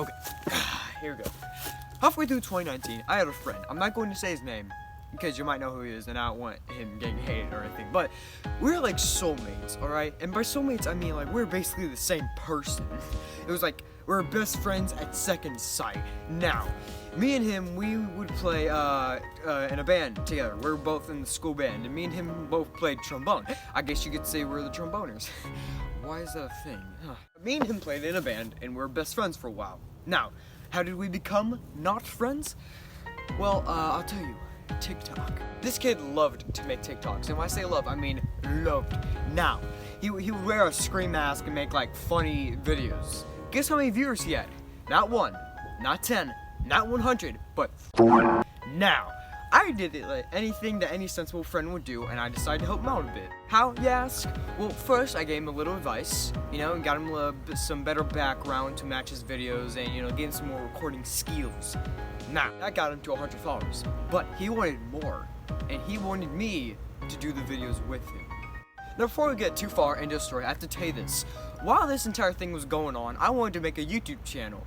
Okay, here we go. Halfway through 2019, I had a friend. I'm not going to say his name because you might know who he is and I don't want him getting hated or anything. But we're like soulmates, alright? And by soulmates, I mean like we're basically the same person. It was like we're best friends at second sight. Now, me and him, we would play in a band together. We're both in the school band, and me and him both played trombone. I guess you could say we're the tromboners. Why is that a thing? Huh. Me and him played in a band, and we're best friends for a while. Now, how did we become not friends? Well, I'll tell you. TikTok. This kid loved to make TikToks, and when I say love, I mean loved. Now, he would wear a scream mask and make like funny videos. Guess how many viewers he had? Not 1, not 10, not 100, but 4. Now, I did it like anything that any sensible friend would do, and I decided to help him out a bit. How, you ask? Well, first I gave him a little advice, and got him some better background to match his videos, and gave him some more recording skills. Now, that got him to 100 followers, but he wanted more, and he wanted me to do the videos with him. Now, before we get too far into the story, I have to tell you this. While this entire thing was going on, I wanted to make a YouTube channel.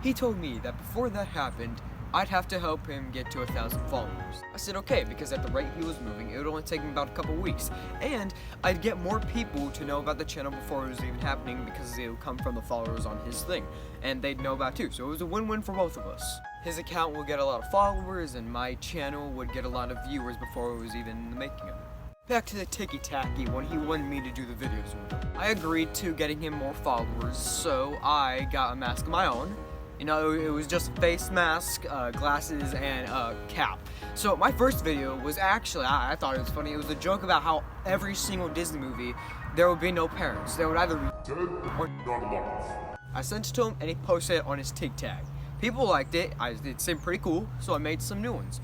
He told me that before that happened, I'd have to help him get to 1,000 followers. I said okay, because at the rate he was moving, it would only take him about a couple weeks. And I'd get more people to know about the channel before it was even happening because it would come from the followers on his thing. And they'd know about it too, so it was a win-win for both of us. His account would get a lot of followers, and my channel would get a lot of viewers before it was even in the making of it. Back to the ticky-tacky when he wanted me to do the videos with him. I agreed to getting him more followers, so I got a mask of my own. It was just a face mask, glasses, and a cap. So my first video was actually, I thought it was funny, it was a joke about how every single Disney movie, there would be no parents. There would either be dead or not alive. I sent it to him, and he posted it on his TikTok. People liked it, it seemed pretty cool, so I made some new ones.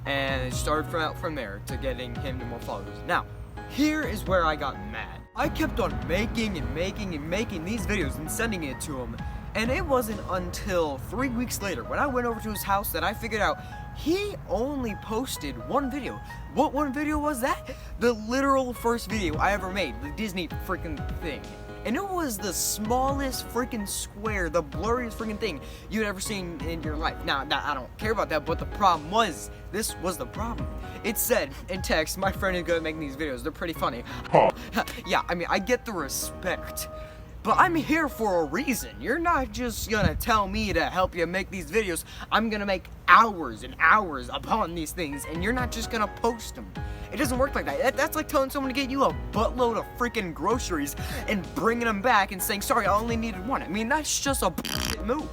And it started from there to getting him to more followers. Now, here is where I got mad. I kept on making these videos and sending it to him. And it wasn't until 3 weeks later, when I went over to his house, that I figured out he only posted one video. What one video was that? The literal first video I ever made, the Disney freaking thing. And it was the smallest freaking square, the blurriest freaking thing you'd ever seen in your life. Now, I don't care about that, but the problem was, this was the problem. It said in text, my friend is good at making these videos, they're pretty funny. Yeah, I mean, I get the respect. But I'm here for a reason. You're not just gonna tell me to help you make these videos. I'm gonna make hours and hours upon these things, and you're not just gonna post them. It doesn't work like that. That's like telling someone to get you a buttload of freaking groceries and bringing them back and saying, sorry, I only needed one. I mean, that's just a move.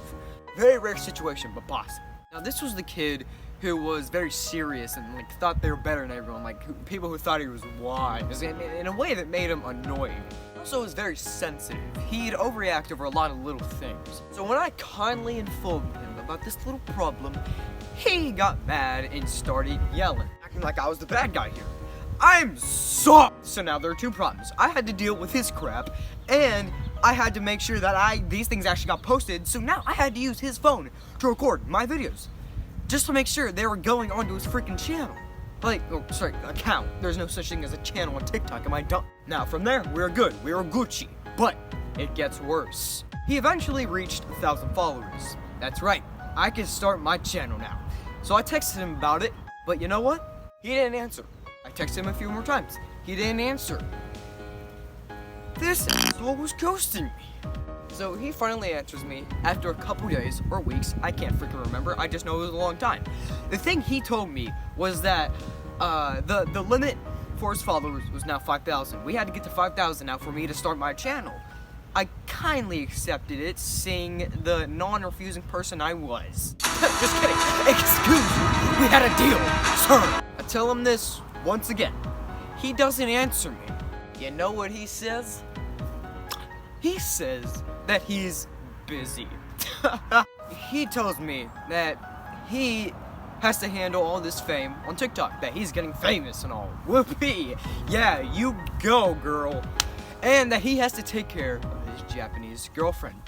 Very rare situation, but possible. Now, this was the kid who was very serious and thought they were better than everyone. People who thought he was wise, in a way that made him annoying. Also was very sensitive. He'd overreact over a lot of little things. So when I kindly informed him about this little problem, he got mad and started yelling, acting like I was the bad guy here. I'm sorry! So now there are two problems. I had to deal with his crap, and I had to make sure that these things actually got posted, so now I had to use his phone to record my videos. Just to make sure they were going onto his freaking channel. Account. There's no such thing as a channel on TikTok, am I dumb? Now, from there, we're good. We're Gucci. But it gets worse. He eventually reached 1,000 followers. That's right. I can start my channel now. So I texted him about it, but you know what? He didn't answer. I texted him a few more times. He didn't answer. This asshole was ghosting me. So he finally answers me after a couple days or weeks. I can't freaking remember. I just know it was a long time. The thing he told me was that the limit for his followers was now 5,000. We had to get to 5,000 now for me to start my channel. I kindly accepted it, seeing the non-refusing person I was. Just kidding. Excuse me. We had a deal, sir. I tell him this once again. He doesn't answer me. You know what he says? He says that he's busy. He tells me that he has to handle all this fame on TikTok, that he's getting famous and all. Whoopee! Yeah, you go, girl. And that he has to take care of his Japanese girlfriend.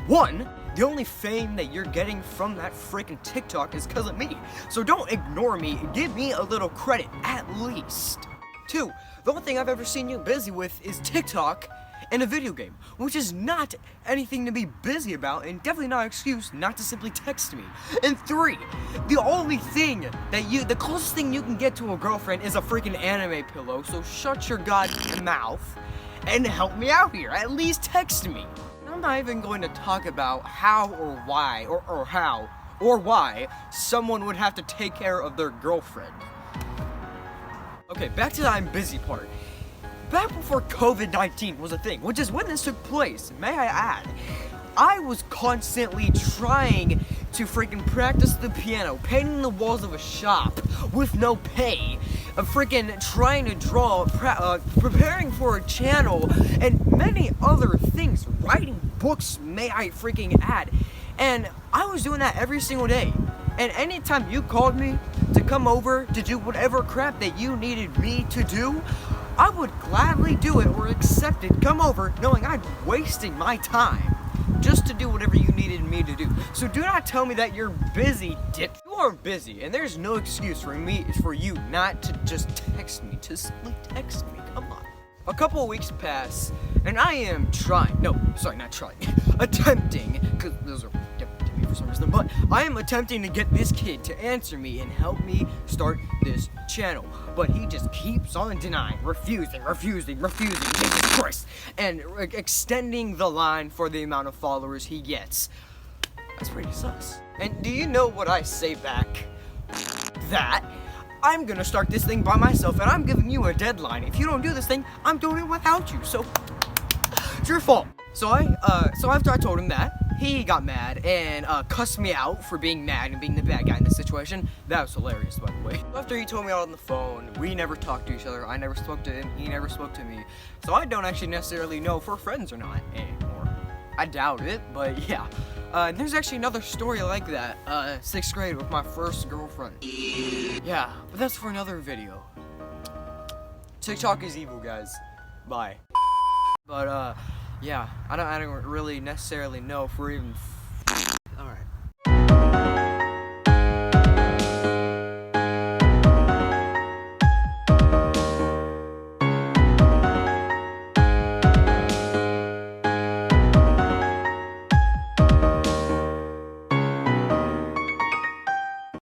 One, the only fame that you're getting from that freaking TikTok is because of me. So don't ignore me, give me a little credit, at least. Two, the only thing I've ever seen you busy with is TikTok, in a video game, which is not anything to be busy about, and definitely not an excuse not to simply text me. And 3, the only thing the closest thing you can get to a girlfriend is a freaking anime pillow, so shut your goddamn mouth and help me out here. At least text me. I'm not even going to talk about how or why, or how or why someone would have to take care of their girlfriend. Okay, back to the I'm busy part. Back before COVID-19 was a thing, which is when this took place, may I add, I was constantly trying to freaking practice the piano, painting the walls of a shop with no pay, freaking trying to draw, preparing for a channel, and many other things, writing books, may I freaking add. And I was doing that every single day. And anytime you called me to come over to do whatever crap that you needed me to do, I would gladly do it or accept it, come over, knowing I'm wasting my time just to do whatever you needed me to do. So do not tell me that you're busy, dip. You are busy, and there's no excuse for you not to just text me. Just simply text me, come on. A couple of weeks pass, and I am attempting, because those are different to me for some reason, but I am attempting to get this kid to answer me and help me start this channel. But he just keeps on denying, refusing, Jesus Christ, and extending the line for the amount of followers he gets. That's pretty sus. And do you know what I say back? That I'm gonna start this thing by myself, and I'm giving you a deadline. If you don't do this thing, I'm doing it without you. So it's your fault. So after I told him that, he got mad and cussed me out for being mad and being the bad guy in this situation. That was hilarious, by the way. After he told me out on the phone, we never talked to each other. I never spoke to him. He never spoke to me. So I don't actually necessarily know if we're friends or not anymore. I doubt it, but yeah. There's actually another story like that. 6th grade with my first girlfriend. Yeah, but that's for another video. TikTok is evil, guys. Bye. But yeah, I don't really necessarily know if we're even